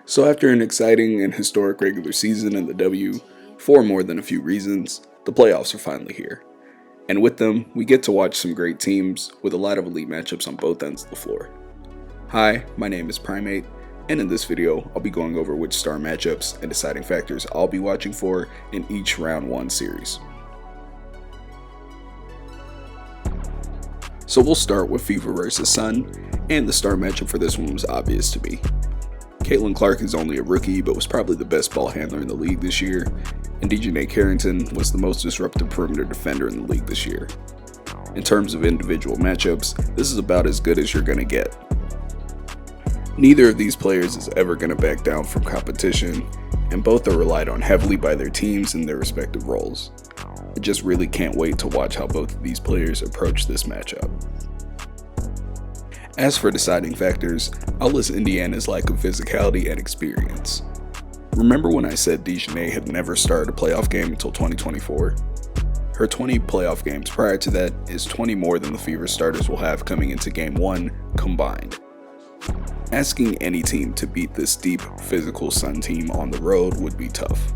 So after an exciting and historic regular season in the W, for more than a few reasons, the playoffs are finally here. And with them, we get to watch some great teams with a lot of elite matchups on both ends of the floor. Hi, my name is Prhymate, and in this video, I'll be going over which star matchups and deciding factors I'll be watching for in each round 1 series. So we'll start with Fever vs Sun, and the star matchup for this one was obvious to me. Caitlin Clark is only a rookie, but was probably the best ball handler in the league this year, and DJ Carrington was the most disruptive perimeter defender in the league this year. In terms of individual matchups, this is about as good as you're going to get. Neither of these players is ever going to back down from competition, and both are relied on heavily by their teams in their respective roles. I just really can't wait to watch how both of these players approach this matchup. As for deciding factors, I'll list Indiana's lack of physicality and experience. Remember when I said DeJounte had never started a playoff game until 2024? Her 20 playoff games prior to that is 20 more than the Fever starters will have coming into Game 1 combined. Asking any team to beat this deep, physical Sun team on the road would be tough.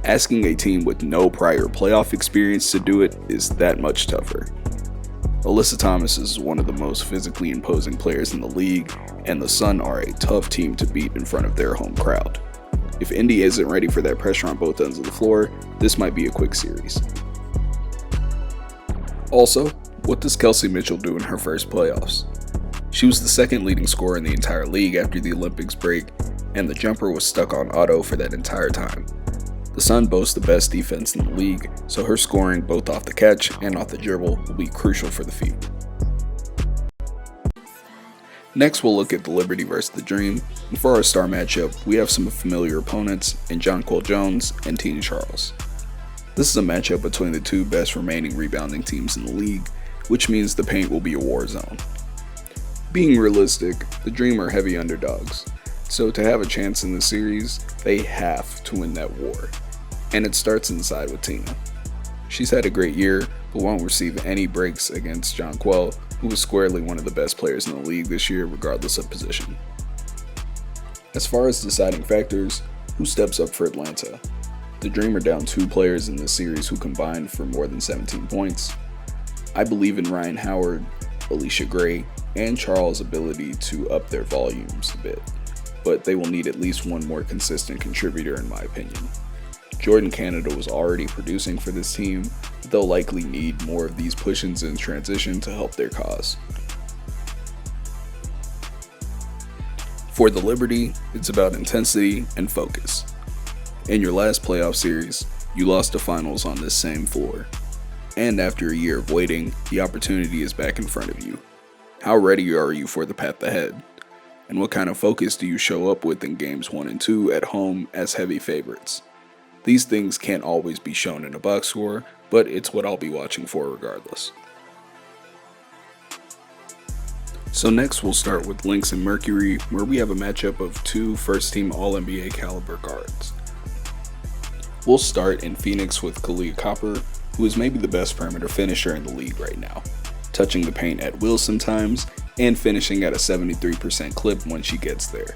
Asking a team with no prior playoff experience to do it is that much tougher. Alyssa Thomas is one of the most physically imposing players in the league, and the Sun are a tough team to beat in front of their home crowd. If Indy isn't ready for that pressure on both ends of the floor, this might be a quick series. Also, what does Kelsey Mitchell do in her first playoffs? She was the second leading scorer in the entire league after the Olympics break, and the jumper was stuck on auto for that entire time. The Sun boasts the best defense in the league, so her scoring both off the catch and off the dribble will be crucial for the Fever. Next, we'll look at the Liberty vs the Dream, and for our star matchup, we have some familiar opponents in Jonquel Jones and Tina Charles. This is a matchup between the two best remaining rebounding teams in the league, which means the paint will be a war zone. Being realistic, the Dream are heavy underdogs, so to have a chance in the series, they have to win that war. And it starts inside with Tina. She's had a great year, but won't receive any breaks against Jonquel, who is squarely one of the best players in the league this year regardless of position. As far as deciding factors, who steps up for Atlanta? The Dream are down 2 players in this series who combined for more than 17 points. I believe in Ryan Howard, Alicia Gray, and Charles' ability to up their volumes a bit, but they will need at least one more consistent contributor in my opinion. Jordan Canada was already producing for this team, but they'll likely need more of these push-ins in transition to help their cause. For the Liberty, it's about intensity and focus. In your last playoff series, you lost the finals on this same floor. And after a year of waiting, the opportunity is back in front of you. How ready are you for the path ahead? And what kind of focus do you show up with in games 1 and 2 at home as heavy favorites? These things can't always be shown in a box score, but it's what I'll be watching for regardless. So next we'll start with Lynx and Mercury, where we have a matchup of 2 first-team All-NBA caliber guards. We'll start in Phoenix with Kahleah Copper, who is maybe the best perimeter finisher in the league right now, touching the paint at will sometimes, and finishing at a 73% clip when she gets there.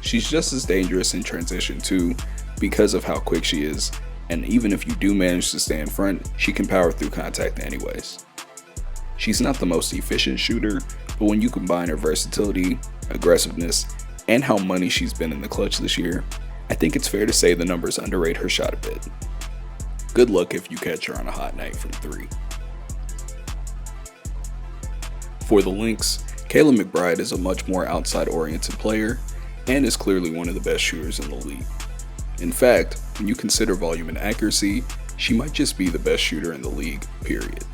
She's just as dangerous in transition too, because of how quick she is, and even if you do manage to stay in front, she can power through contact anyways. She's not the most efficient shooter, but when you combine her versatility, aggressiveness, and how money she's been in the clutch this year, I think it's fair to say the numbers underrate her shot a bit. Good luck if you catch her on a hot night from 3. For the Lynx, Kayla McBride is a much more outside-oriented player and is clearly one of the best shooters in the league. In fact, when you consider volume and accuracy, she might just be the best shooter in the league, period.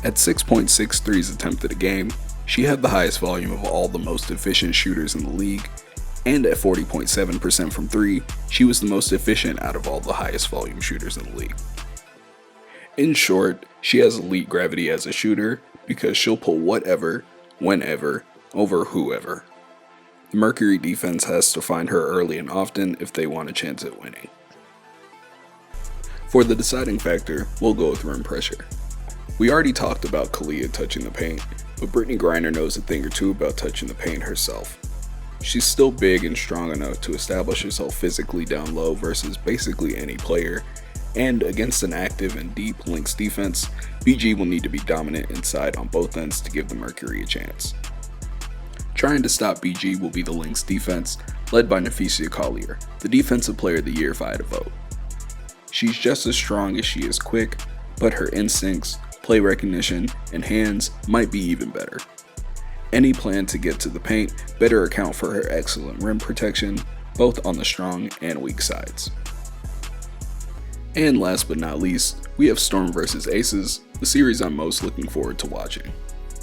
At 6.6 threes attempted a game, she had the highest volume of all the most efficient shooters in the league, and at 40.7% from 3, she was the most efficient out of all the highest volume shooters in the league. In short, she has elite gravity as a shooter because she'll pull whatever, whenever, over whoever. The Mercury defense has to find her early and often if they want a chance at winning. For the deciding factor, we'll go with rim pressure. We already talked about Kahleah touching the paint, but Brittney Griner knows a thing or two about touching the paint herself. She's still big and strong enough to establish herself physically down low versus basically any player, and against an active and deep Lynx defense, BG will need to be dominant inside on both ends to give the Mercury a chance. Trying to stop BG will be the Lynx defense, led by Nafisia Collier, the Defensive Player of the Year if I had a vote. She's just as strong as she is quick, but her instincts, play recognition, and hands might be even better. Any plan to get to the paint better account for her excellent rim protection, both on the strong and weak sides. And last but not least, we have Storm vs Aces, the series I'm most looking forward to watching.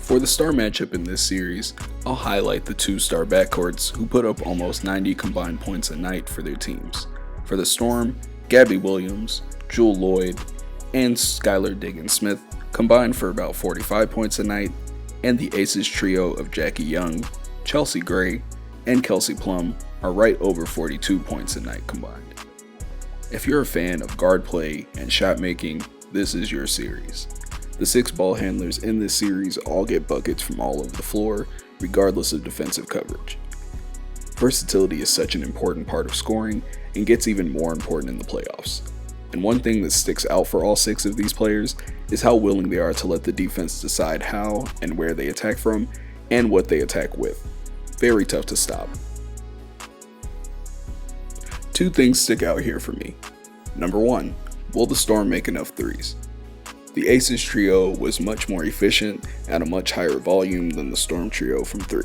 For the star matchup in this series, I'll highlight the two star backcourts who put up almost 90 combined points a night for their teams. For the Storm, Gabby Williams, Jewel Lloyd, and Skylar Diggins-Smith combined for about 45 points a night, and the Aces trio of Jackie Young, Chelsea Gray, and Kelsey Plum are right over 42 points a night combined. If you're a fan of guard play and shot making, this is your series. The 6 ball handlers in this series all get buckets from all over the floor, regardless of defensive coverage. Versatility is such an important part of scoring and gets even more important in the playoffs. And one thing that sticks out for all 6 of these players is how willing they are to let the defense decide how and where they attack from and what they attack with. Very tough to stop. 2 things stick out here for me. Number 1, will the Storm make enough threes? The Aces trio was much more efficient at a much higher volume than the Storm trio from 3.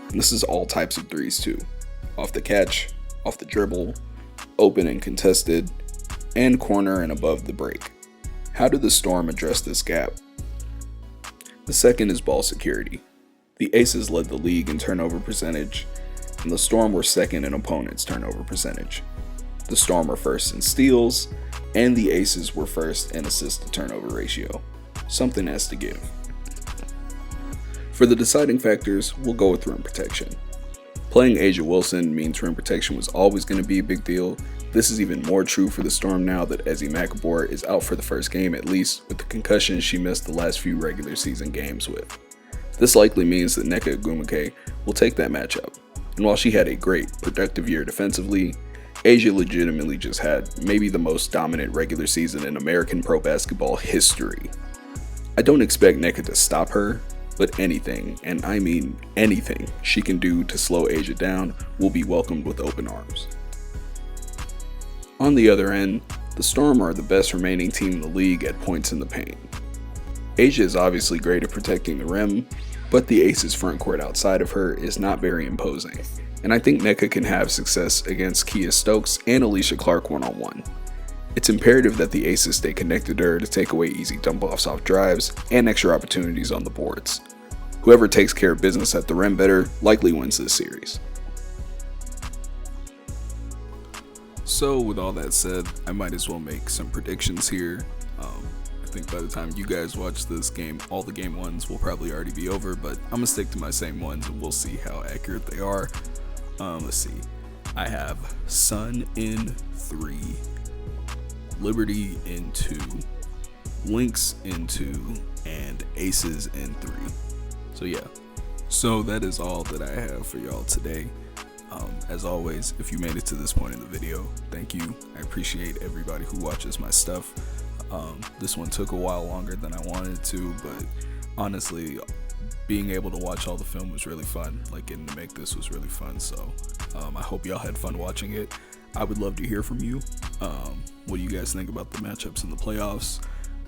And this is all types of threes too. Off the catch, off the dribble, open and contested, and corner and above the break. How did the Storm address this gap? The second is ball security. The Aces led the league in turnover percentage, and the Storm were second in opponents' turnover percentage. The Storm were first in steals, and the Aces were first in assist to turnover ratio. Something has to give. For the deciding factors, we'll go with rim protection. Playing Asia Wilson means rim protection was always going to be a big deal. This is even more true for the Storm now that Ezi McAbor is out for the first game at least with the concussion she missed the last few regular season games with. This likely means that Nneka Ogwumike will take that matchup. And while she had a great, productive year defensively, Asia legitimately just had maybe the most dominant regular season in American pro basketball history. I don't expect Nneka to stop her, but anything, and I mean anything, she can do to slow Asia down will be welcomed with open arms. On the other end, the Storm are the best remaining team in the league at points in the paint. Asia is obviously great at protecting the rim, but the Aces frontcourt outside of her is not very imposing, and I think Nneka can have success against Kia Stokes and Alicia Clark one-on-one. It's imperative that the Aces stay connected to her to take away easy dump-offs off drives and extra opportunities on the boards. Whoever takes care of business at the rim better likely wins this series. So with all that said, I might as well make some predictions here. I think by the time you guys watch this game, all the game ones will probably already be over, but I'm gonna stick to my same ones and we'll see how accurate they are. Let's see. I have Sun in 3, Liberty in 2, Lynx in 2, and Aces in 3. So yeah. So that is all that I have for y'all today. As always, if you made it to this point in the video, thank you. I appreciate everybody who watches my stuff. This one took a while longer than I wanted to, but honestly, being able to watch all the film was really fun. Like, getting to make this was really fun, so I hope y'all had fun watching it. I would love to hear from you. What do you guys think about the matchups in the playoffs?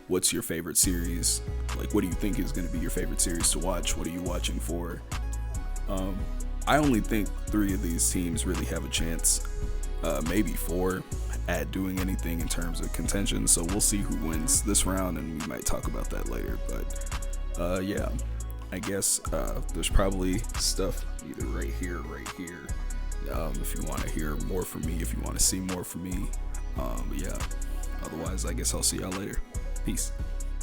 What's your favorite series? Like, what do you think is going to be your favorite series to watch? What are you watching for? I only think 3 of these teams really have a chance, maybe 4, at doing anything in terms of contention, so we'll see who wins this round, and we might talk about that later. But yeah, I guess there's probably stuff either right here, if you want to hear more from me, if you want to see more from me. But yeah, otherwise I guess I'll see y'all later. Peace.